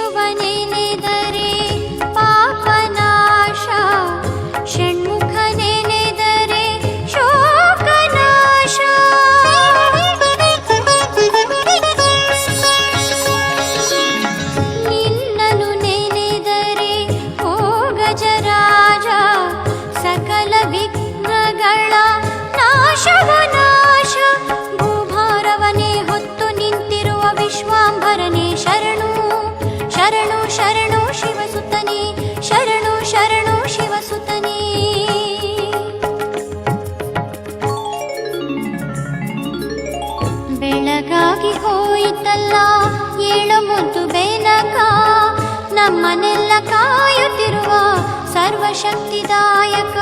ಶಿವನೆನೆದರೆ ಪಾಪನಾಶ, ಷಣ್ಮುಖನೆನೆದರೆ ಶೋಕನಾಶ. ನಿನ್ನನು ನೆನೆದರೆ ಓ ಗಜರಾಜ, ಸಕಲ ವಿಘ್ನಗಳ ನಾಶವ ನಾಶ. ಭೂಭಾರವನೇ ಹೊತ್ತು ನಿಂತಿರುವ ವಿಶ್ವಾಂಭರನೇ ಶರಣು ಶರಣು ಶರಣು ಶಿವಸುತನೇ, ಶರಣು ಶರಣು ಶಿವಸುತನೇ. ಬೆಳಗಾಗಿ ಹೋಯಿತಲ್ಲ ಏಳು ಮುದ್ದು ಬೆನಕ, ನಮ್ಮನೆಲ್ಲ ಕಾಯುತ್ತಿರುವ ಸರ್ವಶಕ್ತಿದಾಯಕ.